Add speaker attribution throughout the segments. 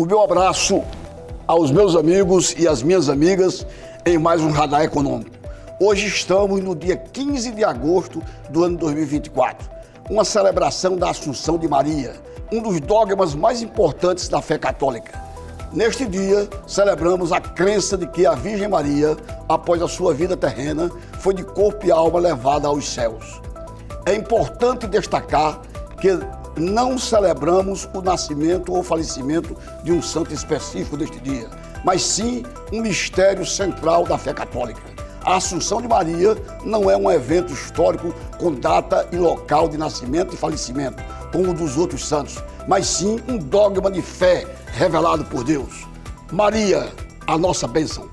Speaker 1: O meu abraço aos meus amigos e às minhas amigas em mais um Radar Econômico. Hoje estamos no dia 15 de agosto do ano 2024, uma celebração da Assunção de Maria, um dos dogmas mais importantes da fé católica. Neste dia, celebramos a crença de que a Virgem Maria, após a sua vida terrena, foi de corpo e alma levada aos céus. É importante destacar que não celebramos o nascimento ou falecimento de um santo específico deste dia, mas sim um mistério central da fé católica. A Assunção de Maria não é um evento histórico com data e local de nascimento e falecimento, como o dos outros santos, mas sim um dogma de fé revelado por Deus. Maria, a nossa bênção.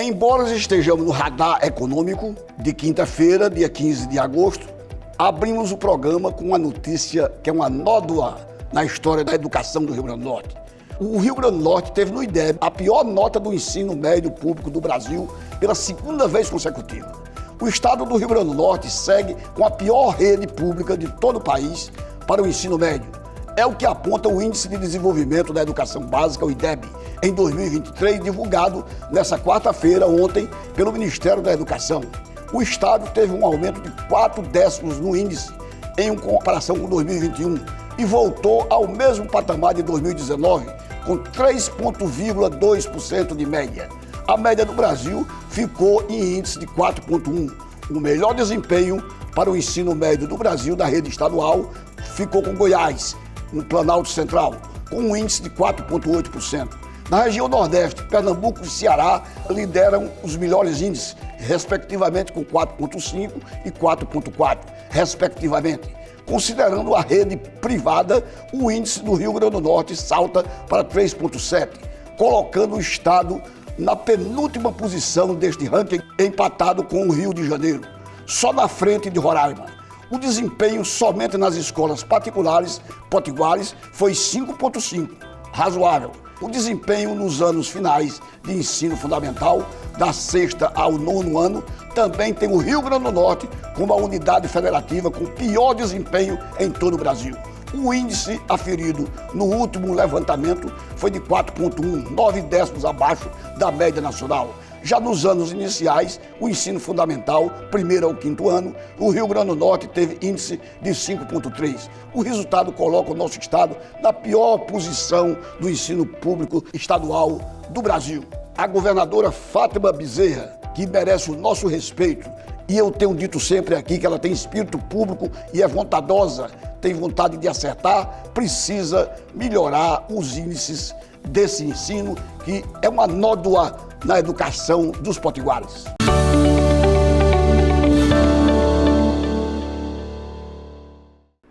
Speaker 1: Embora estejamos no Radar Econômico de quinta-feira, dia 15 de agosto, abrimos o programa com uma notícia que é uma nódoa na história da educação do Rio Grande do Norte. O Rio Grande do Norte teve no IDEB a pior nota do ensino médio público do Brasil pela segunda vez consecutiva. O estado do Rio Grande do Norte segue com a pior rede pública de todo o país para o ensino médio. É o que aponta o Índice de Desenvolvimento da Educação Básica, o IDEB, em 2023, divulgado nesta quarta-feira, ontem, pelo Ministério da Educação. O estado teve um aumento de 4 décimos no índice em comparação com 2021 e voltou ao mesmo patamar de 2019, com 3,2% de média. A média do Brasil ficou em índice de 4,1%. O melhor desempenho para o ensino médio do Brasil da rede estadual ficou com Goiás, no Planalto Central, com um índice de 4,8%. Na região Nordeste, Pernambuco e Ceará lideram os melhores índices, respectivamente com 4,5% e 4,4%, respectivamente. Considerando a rede privada, o índice do Rio Grande do Norte salta para 3,7%, colocando o estado na penúltima posição deste ranking, empatado com o Rio de Janeiro, só na frente de Roraima. O desempenho somente nas escolas particulares potiguares foi 5,5%, razoável. O desempenho nos anos finais de ensino fundamental, da 6ª ao 9º ano, também tem o Rio Grande do Norte como a unidade federativa com pior desempenho em todo o Brasil. O índice aferido no último levantamento foi de 4,1%, 9 décimos abaixo da média nacional. Já nos anos iniciais, o ensino fundamental, 1º ao 5º ano, o Rio Grande do Norte teve índice de 5,3%. O resultado coloca o nosso estado na pior posição do ensino público estadual do Brasil. A governadora Fátima Bezerra, que merece o nosso respeito, e eu tenho dito sempre aqui que ela tem espírito público e é bondosa, tem vontade de acertar, precisa melhorar os índices desse ensino, que é uma nódoa na educação dos potiguares.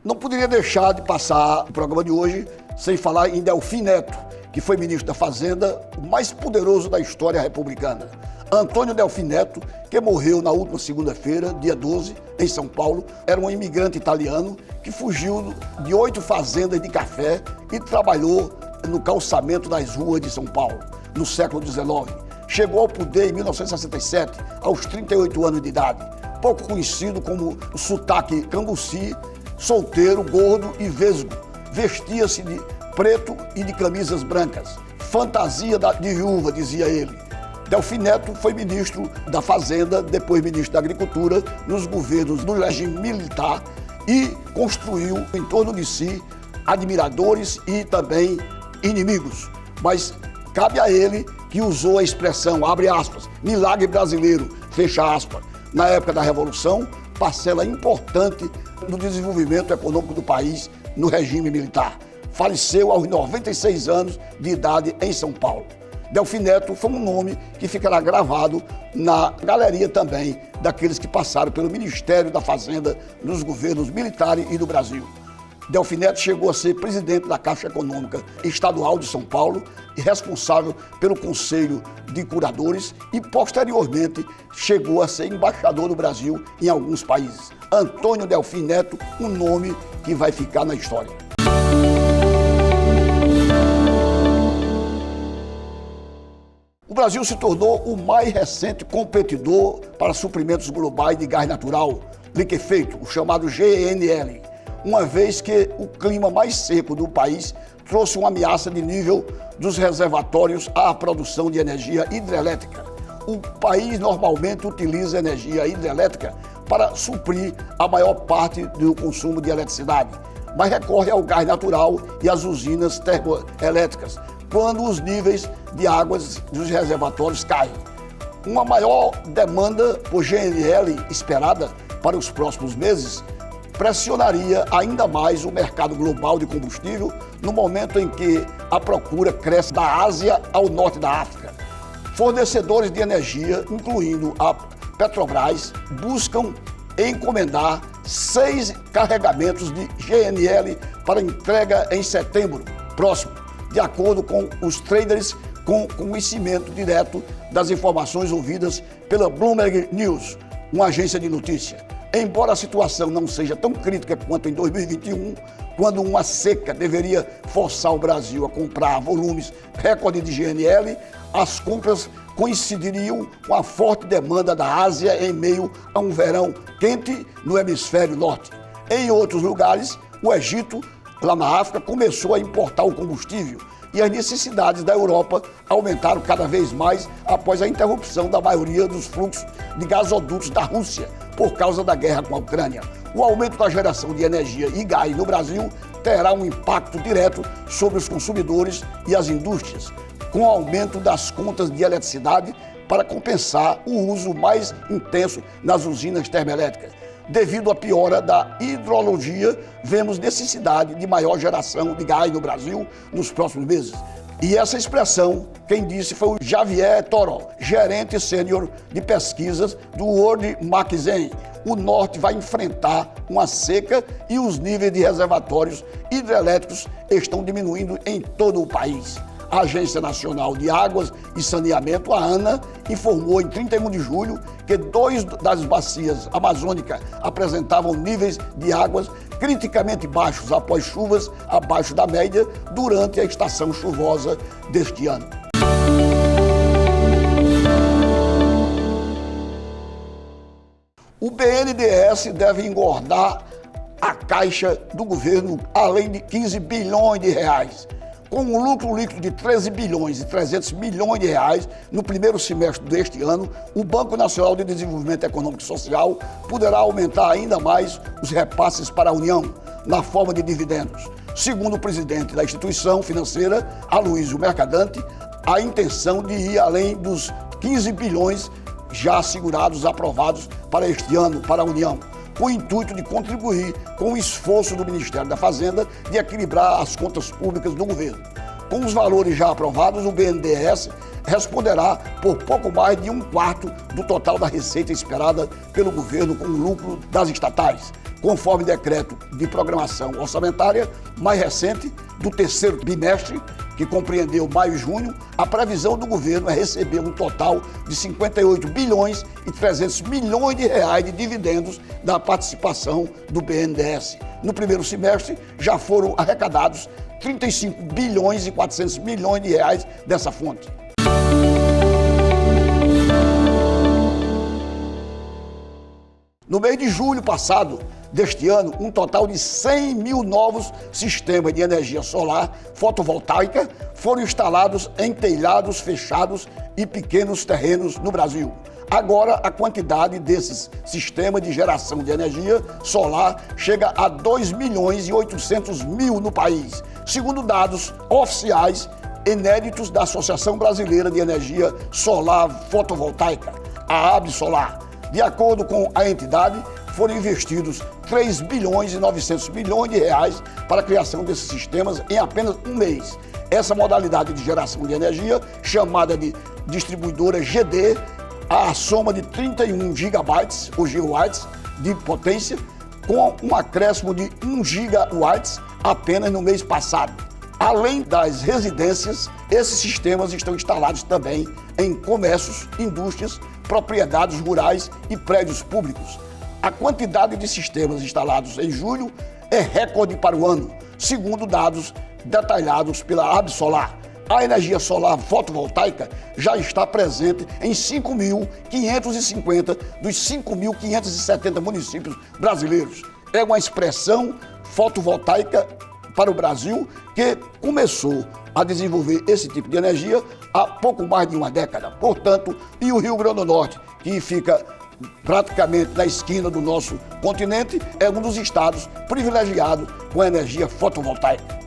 Speaker 1: Não poderia deixar de passar o programa de hoje sem falar em Delfim Neto, que foi ministro da Fazenda, o mais poderoso da história republicana. Antônio Delfim Neto, que morreu na última segunda-feira, dia 12, em São Paulo, era um imigrante italiano que fugiu de 8 fazendas de café e trabalhou no calçamento das ruas de São Paulo, no século XIX. Chegou ao poder em 1967, aos 38 anos de idade. Pouco conhecido como o sotaque cambuci, solteiro, gordo e vesgo. Vestia-se de preto e de camisas brancas. Fantasia de viúva, dizia ele. Delfim Neto foi ministro da Fazenda, depois ministro da Agricultura, nos governos do regime militar e construiu em torno de si admiradores e também inimigos. Mas cabe a ele que usou a expressão, abre aspas, milagre brasileiro, fecha aspas. Na época da Revolução, parcela importante do desenvolvimento econômico do país no regime militar. Faleceu aos 96 anos de idade em São Paulo. Delfim Neto foi um nome que ficará gravado na galeria também daqueles que passaram pelo Ministério da Fazenda nos governos militares e do Brasil. Delfim Neto chegou a ser presidente da Caixa Econômica Estadual de São Paulo e responsável pelo Conselho de Curadores e, posteriormente, chegou a ser embaixador do Brasil em alguns países. Antônio Delfim Neto, um nome que vai ficar na história. O Brasil se tornou o mais recente competidor para suprimentos globais de gás natural liquefeito, o chamado GNL. uma vez que o clima mais seco do país trouxe uma ameaça de nível dos reservatórios à produção de energia hidrelétrica. O país normalmente utiliza energia hidrelétrica para suprir a maior parte do consumo de eletricidade, mas recorre ao gás natural e às usinas termoelétricas, quando os níveis de águas dos reservatórios caem. Uma maior demanda por GNL esperada para os próximos meses pressionaria ainda mais o mercado global de combustível no momento em que a procura cresce da Ásia ao norte da África. Fornecedores de energia, incluindo a Petrobras, buscam encomendar 6 carregamentos de GNL para entrega em setembro próximo, de acordo com os traders com conhecimento direto das informações ouvidas pela Bloomberg News, uma agência de notícia. Embora a situação não seja tão crítica quanto em 2021, quando uma seca deveria forçar o Brasil a comprar volumes recorde de GNL, as compras coincidiriam com a forte demanda da Ásia em meio a um verão quente no hemisfério norte. Em outros lugares, o Egito, lá na África, começou a importar o combustível e as necessidades da Europa aumentaram cada vez mais após a interrupção da maioria dos fluxos de gasodutos da Rússia por causa da guerra com a Ucrânia. O aumento da geração de energia e gás no Brasil terá um impacto direto sobre os consumidores e as indústrias, com o aumento das contas de eletricidade para compensar o uso mais intenso nas usinas termoelétricas. Devido à piora da hidrologia, vemos necessidade de maior geração de gás no Brasil nos próximos meses. E essa expressão, quem disse foi o Javier Toro, gerente sênior de pesquisas do World Mackenzie. O norte vai enfrentar uma seca e os níveis de reservatórios hidrelétricos estão diminuindo em todo o país. A Agência Nacional de Águas e Saneamento, a ANA, informou em 31 de julho que 2 das bacias amazônicas apresentavam níveis de águas criticamente baixos após chuvas abaixo da média durante a estação chuvosa deste ano. O BNDES deve engordar a caixa do governo além de 15 bilhões de reais. Com um lucro líquido de 13 bilhões e 300 milhões de reais no primeiro semestre deste ano, o Banco Nacional de Desenvolvimento Econômico e Social poderá aumentar ainda mais os repasses para a União, na forma de dividendos. Segundo o presidente da instituição financeira, Aloysio Mercadante, a intenção de ir além dos 15 bilhões já assegurados, aprovados para este ano para a União, com o intuito de contribuir com o esforço do Ministério da Fazenda de equilibrar as contas públicas do governo. Com os valores já aprovados, o BNDES responderá por pouco mais de 1/4 do total da receita esperada pelo governo com o lucro das estatais, conforme decreto de programação orçamentária mais recente do terceiro bimestre, que compreendeu maio e junho. A previsão do governo é receber um total de 58 bilhões e 300 milhões de reais de dividendos da participação do BNDES. No primeiro semestre, já foram arrecadados 35 bilhões e 400 milhões de reais dessa fonte. No mês de julho passado deste ano, um total de 100 mil novos sistemas de energia solar fotovoltaica foram instalados em telhados fechados e pequenos terrenos no Brasil. Agora, a quantidade desses sistemas de geração de energia solar chega a 2 milhões e 800 mil no país, segundo dados oficiais inéditos da Associação Brasileira de Energia Solar Fotovoltaica, a Absolar. De acordo com a entidade, foram investidos 3 bilhões e 900 milhões de reais para a criação desses sistemas em apenas um mês. Essa modalidade de geração de energia, chamada de distribuidora GD, a soma de 31 gigabytes ou gigawatts de potência, com um acréscimo de 1 gigawatts apenas no mês passado. Além das residências, esses sistemas estão instalados também em comércios, indústrias, propriedades rurais e prédios públicos. A quantidade de sistemas instalados em julho é recorde para o ano, segundo dados detalhados pela Absolar. A energia solar fotovoltaica já está presente em 5.550 dos 5.570 municípios brasileiros. é uma expressão fotovoltaica para o Brasil que começou a desenvolver esse tipo de energia há pouco mais de uma década. Portanto, e o Rio Grande do Norte, que fica praticamente na esquina do nosso continente, é um dos estados privilegiados com a energia fotovoltaica.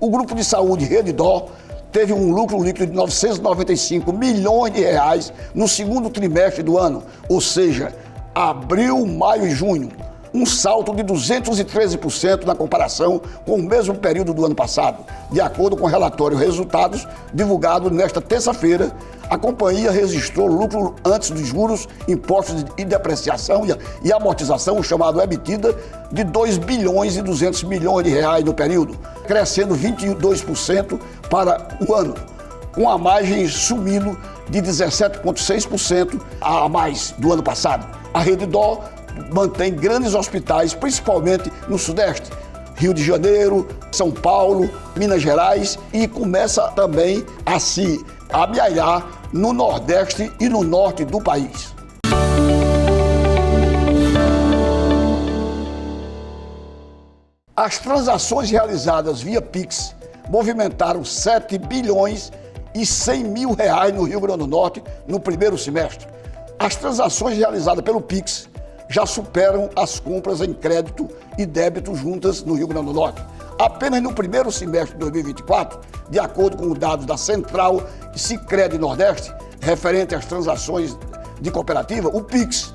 Speaker 1: O Grupo de Saúde Redidor teve um lucro líquido de 995 milhões de reais no segundo trimestre do ano, ou seja, abril, maio e junho. Um salto de 213% na comparação com o mesmo período do ano passado. De acordo com o relatório Resultados, divulgado nesta terça-feira, a companhia registrou lucro antes dos juros, impostos e depreciação e amortização, o chamado EBITDA, de 2 bilhões e 200 milhões de reais no período, crescendo 22% para o ano, com a margem subindo de 17,6% a mais do ano passado. A Redidor mantém grandes hospitais, principalmente no Sudeste, Rio de Janeiro, São Paulo, Minas Gerais, e começa também a se amealhar no Nordeste e no Norte do país. As transações realizadas via Pix movimentaram 7 bilhões e 100 mil reais no Rio Grande do Norte no primeiro semestre. As transações realizadas pelo Pix já superam as compras em crédito e débito juntas no Rio Grande do Norte. Apenas no primeiro semestre de 2024, de acordo com os dados da Central Sicredi Nordeste, referente às transações de cooperativa, o Pix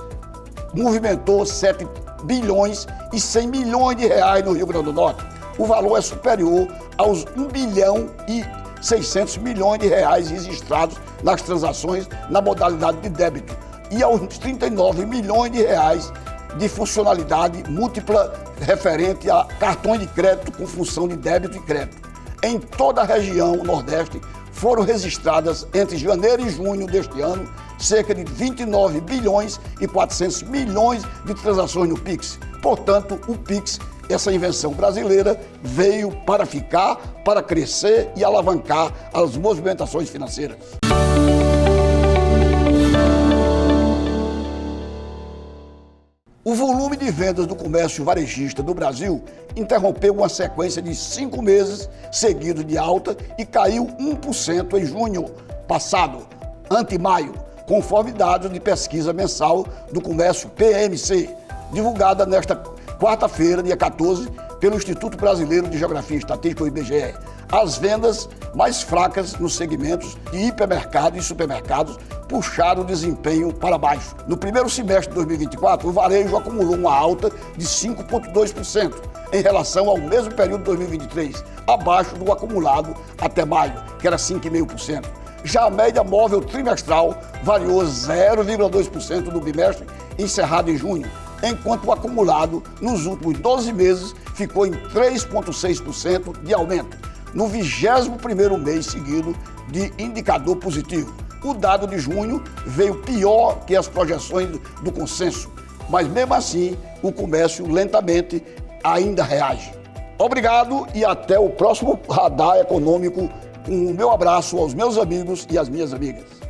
Speaker 1: movimentou 7 bilhões e 100 milhões de reais no Rio Grande do Norte. O valor é superior aos 1 bilhão e 600 milhões de reais registrados nas transações na modalidade de débito e aos 39 milhões de reais de funcionalidade múltipla referente a cartões de crédito com função de débito e crédito. Em toda a região Nordeste foram registradas entre janeiro e junho deste ano cerca de 29 bilhões e 400 milhões de transações no Pix. Portanto, o Pix, essa invenção brasileira, veio para ficar, para crescer e alavancar as movimentações financeiras. O volume de vendas do comércio varejista do Brasil interrompeu uma sequência de 5 meses seguidos de alta e caiu 1% em junho passado, ante maio, conforme dados de pesquisa mensal do comércio PMC, divulgada nesta quarta-feira, dia 14, pelo Instituto Brasileiro de Geografia e Estatística, o IBGE. As vendas mais fracas nos segmentos de hipermercado e supermercados puxaram o desempenho para baixo. No primeiro semestre de 2024, o varejo acumulou uma alta de 5,2% em relação ao mesmo período de 2023, abaixo do acumulado até maio, que era 5,5%. Já a média móvel trimestral variou 0,2% no bimestre encerrado em junho, enquanto o acumulado nos últimos 12 meses ficou em 3,6% de aumento, no 21º mês seguido de indicador positivo. O dado de junho veio pior que as projeções do consenso, mas mesmo assim o comércio lentamente ainda reage. Obrigado e até o próximo Radar Econômico, com o meu abraço aos meus amigos e às minhas amigas.